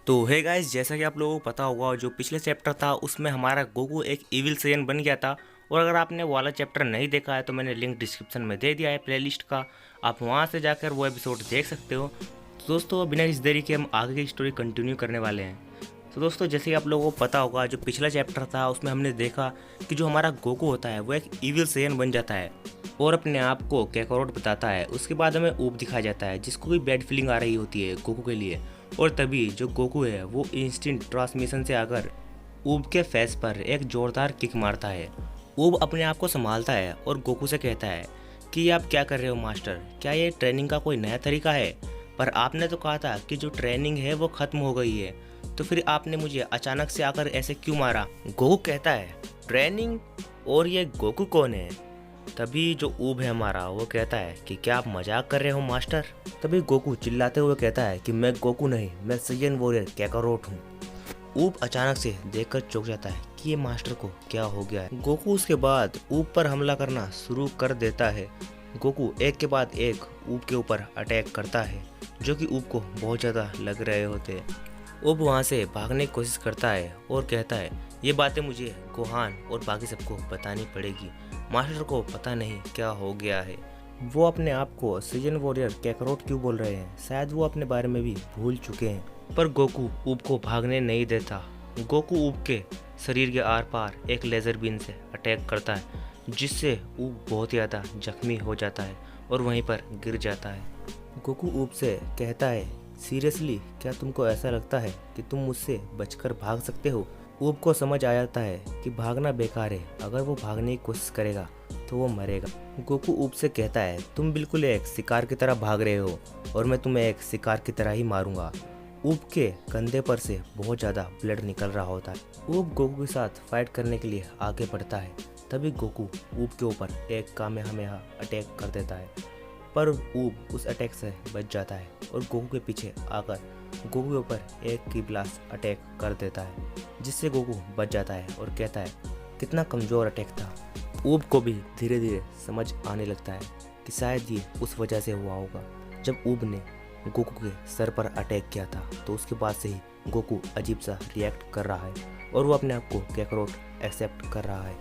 तो hey guys, जैसा कि आप लोगों को पता होगा, जो पिछले चैप्टर था उसमें हमारा गोकू एक इविल सेयन बन गया था। और अगर आपने वो वाला चैप्टर नहीं देखा है तो मैंने लिंक डिस्क्रिप्शन में दे दिया है प्लेलिस्ट का, आप वहां से जाकर वो एपिसोड देख सकते हो। तो दोस्तों, बिना इस देरी के हम आगे की स्टोरी कंटिन्यू करने वाले हैं। तो दोस्तों, जैसे कि आप लोगों को पता होगा, जो पिछला चैप्टर था उसमें हमने देखा कि जो हमारा गोकू होता है वो एक इविल सेयन बन जाता है और अपने आप को कैकारोट बताता है। उसके बाद हमें ऊब दिखाया जाता है जिसको भी बैड फीलिंग आ रही होती है गोकू के लिए। और तभी जो गोकू है वो इंस्टेंट ट्रांसमिशन से आकर ऊब के फेस पर एक जोरदार किक मारता है। ऊब अपने आप को संभालता है और गोकू से कहता है कि आप क्या कर रहे हो मास्टर, क्या ये ट्रेनिंग का कोई नया तरीका है? पर आपने तो कहा था कि जो ट्रेनिंग है वो खत्म हो गई है, तो फिर आपने मुझे अचानक से आकर ऐसे क्यों मारा? गोकू कहता है, ट्रेनिंग? और ये गोकू कौन है? तभी जो ऊब है हमारा वो कहता है कि क्या आप मजाक कर रहे हो मास्टर? तभी गोकू चिल्लाते हुए कहता है कि मैं गोकू नहीं, मैं सैयन वॉरियर कैकारोट हूँ। ऊब अचानक से देखकर चौंक जाता है कि ये मास्टर को क्या हो गया है। गोकू उसके बाद ऊब पर हमला करना शुरू कर देता है। गोकू एक के बाद एक ऊब के ऊपर अटैक करता है, जो कि ऊब को बहुत ज़्यादा लग रहे होते हैं। ऊब वहाँ से भागने की कोशिश करता है और कहता है, ये बातें मुझे गोहान और बाकी सबको बतानी पड़ेगी। मास्टर को पता नहीं क्या हो गया है। वो अपने आप को सैयन वॉरियर कैकारोट क्यों बोल रहे हैं, शायद वो अपने बारे में भी भूल चुके हैं। पर गोकू ऊब को भागने नहीं देता। गोकू ऊब के शरीर के आर पार एक लेजर बीन से अटैक करता है, जिससे ऊब बहुत ज़्यादा जख्मी हो जाता है और वहीं पर गिर जाता है। गोकू ऊब से कहता है, सीरियसली क्या तुमको ऐसा लगता है कि तुम मुझसे बचकर भाग सकते हो? ऊब को समझ आ जाता है कि भागना बेकार है, अगर वो भागने की कोशिश करेगा तो वो मरेगा। गोकू ऊब से कहता है, तुम बिल्कुल एक शिकार की तरह भाग रहे हो और मैं तुम्हें एक शिकार की तरह ही मारूंगा। ऊब के कंधे पर से बहुत ज़्यादा ब्लड निकल रहा होता है। ऊब गोकू के साथ फाइट करने के लिए आगे बढ़ता है। तभी गोकू ऊब के ऊपर एक कामेहामेहा अटैक कर देता है, पर ऊब उस अटैक से बच जाता है और गोकू के पीछे आकर गोकू के ऊपर एक की ब्लास्ट अटैक कर देता है, जिससे गोकू बच जाता है और कहता है, कितना कमज़ोर अटैक था। ऊब को भी धीरे धीरे समझ आने लगता है कि शायद ये उस वजह से हुआ होगा। जब ऊब ने गोकू के सर पर अटैक किया था तो उसके बाद से ही गोकू अजीब सा रिएक्ट कर रहा है और वो अपने आप को कैकारोट एक्सेप्ट कर रहा है।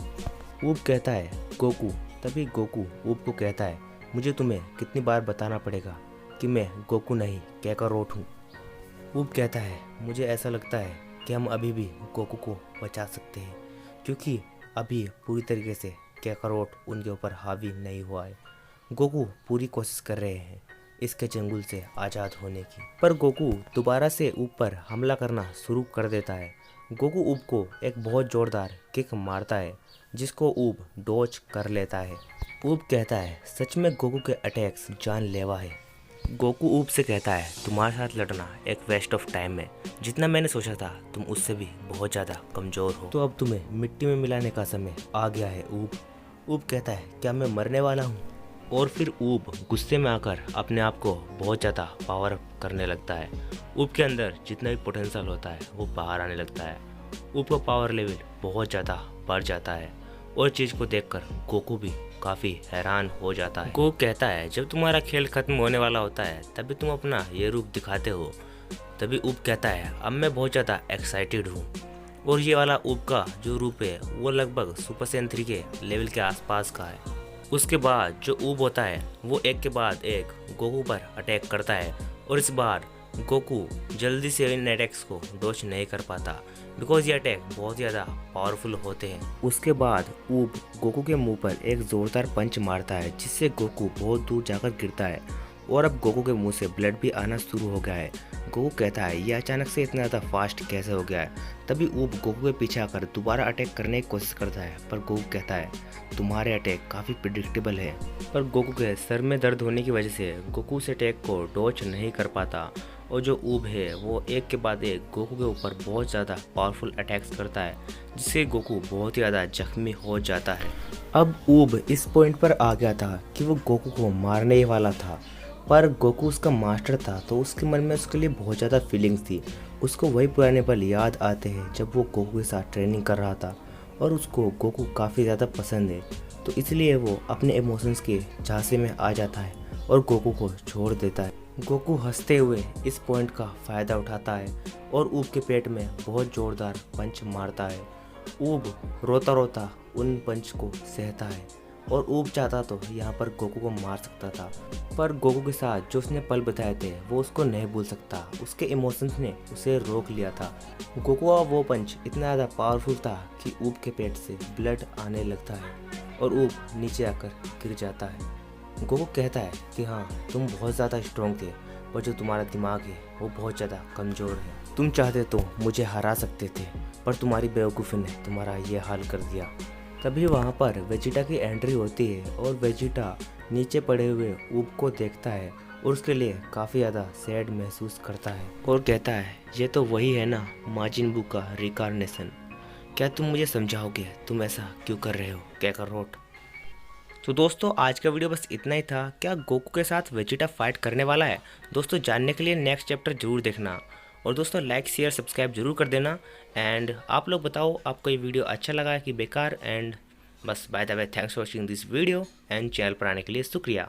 ऊब कहता है, गोकू। तभी गोकू ऊब को कहता है, मुझे तुम्हें कितनी बार बताना पड़ेगा कि मैं गोकू नहीं कैकारोट हूँ? ऊब कहता है, मुझे ऐसा लगता है कि हम अभी भी गोकू को बचा सकते हैं, क्योंकि अभी पूरी तरीके से कैकारोट उनके ऊपर हावी नहीं हुआ है। गोकू पूरी कोशिश कर रहे हैं इसके चंगुल से आज़ाद होने की, पर गोकू दोबारा से ऊब पर हमला करना शुरू कर देता है। गोकू ऊब को एक बहुत ज़ोरदार किक मारता है, जिसको ऊब डॉज कर लेता है। ऊब कहता है, सच में गोकू के अटैक्स जानलेवा है। गोकू ऊब से कहता है, तुम्हारे साथ लड़ना एक वेस्ट ऑफ टाइम है, जितना मैंने सोचा था तुम उससे भी बहुत ज़्यादा कमज़ोर हो, तो अब तुम्हें मिट्टी में मिलाने का समय आ गया है ऊब। ऊब कहता है, क्या मैं मरने वाला हूँ? और फिर ऊब गुस्से में आकर अपने आप को बहुत ज़्यादा पावर अप करने लगता है। ऊब के अंदर जितना भी पोटेंशियल होता है वो बाहर आने लगता है। ऊब का पावर लेवल बहुत ज़्यादा बढ़ जाता है और चीज़ को देखकर गोकू भी काफ़ी हैरान हो जाता है। गोकू कहता है, जब तुम्हारा खेल खत्म होने वाला होता है तभी तुम अपना ये रूप दिखाते हो। तभी ऊब कहता है, अब मैं बहुत ज़्यादा एक्साइटेड हूँ। और ये वाला ऊब का जो रूप है वो लगभग सुपर सैयन 3 के लेवल के आसपास का है। उसके बाद जो ऊब होता है वो एक के बाद एक गोकू पर अटैक करता है और इस बार गोकू जल्दी से इन अटैक्स को डॉज नहीं कर पाता, बिकॉज ये अटैक बहुत ज़्यादा पावरफुल होते हैं। उसके बाद ऊब गोकू के मुंह पर एक ज़ोरदार पंच मारता है, जिससे गोकू बहुत दूर जाकर गिरता है और अब गोकू के मुंह से ब्लड भी आना शुरू हो गया है। गोकू कहता है, ये अचानक से इतना ज़्यादा फास्ट कैसे हो गया है? तभी ऊब गोकू के पीछे आकर दोबारा अटैक करने की कोशिश करता है, पर गोकू कहता है, तुम्हारे अटैक काफ़ी प्रिडिक्टेबल है। पर गोकू के सर में दर्द होने की वजह से गोकू उस अटैक को डॉज नहीं कर पाता और जो ऊब है वो एक के बाद एक गोकू के ऊपर बहुत ज़्यादा पावरफुल अटैक्स करता है, जिससे गोकू बहुत ही ज़्यादा जख्मी हो जाता है। अब ऊब इस पॉइंट पर आ गया था कि वो गोकू को मारने ही वाला था, पर गोकू उसका मास्टर था तो उसके मन में उसके लिए बहुत ज़्यादा फीलिंग्स थी। उसको वही पुराने पल याद आते हैं जब वो गोकू के साथ ट्रेनिंग कर रहा था और उसको गोकू काफ़ी ज़्यादा पसंद है, तो इसलिए वो अपने इमोशंस के झांसे में आ जाता है और गोकू को छोड़ देता है। गोकू हंसते हुए इस पॉइंट का फायदा उठाता है और ऊब के पेट में बहुत जोरदार पंच मारता है। ऊब रोता रोता उन पंच को सहता है और ऊब चाहता तो यहाँ पर गोकू को मार सकता था, पर गोकू के साथ जो उसने पल बिताए थे वो उसको नहीं भूल सकता। उसके इमोशंस ने उसे रोक लिया था। गोकू का वो पंच इतना ज़्यादा पावरफुल था कि ऊब के पेट से ब्लड आने लगता है और ऊब नीचे आकर गिर जाता है। गोकू कहता है कि हाँ, तुम बहुत ज़्यादा स्ट्रॉन्ग थे, पर जो तुम्हारा दिमाग है वो बहुत ज़्यादा कमज़ोर है। तुम चाहते तो मुझे हरा सकते थे, पर तुम्हारी बेवकूफ़ी ने तुम्हारा ये हाल कर दिया। तभी वहाँ पर वेजिटा की एंट्री होती है और वेजिटा नीचे पड़े हुए ऊब को देखता है और उसके लिए काफ़ी ज़्यादा सैड महसूस करता है और कहता है, ये तो वही है ना माजिन बू का रिकारनेशन। क्या तुम मुझे समझाओगे तुम ऐसा क्यों कर रहे हो काकारोट? तो दोस्तों आज का वीडियो बस इतना ही था। क्या गोकू के साथ वेजिटा फाइट करने वाला है? दोस्तों जानने के लिए नेक्स्ट चैप्टर जरूर देखना और दोस्तों लाइक शेयर सब्सक्राइब जरूर कर देना। एंड आप लोग बताओ आपको ये वीडियो अच्छा लगा है कि बेकार। एंड बस by the way thanks for watching this video and channel पर आने के लिए शुक्रिया।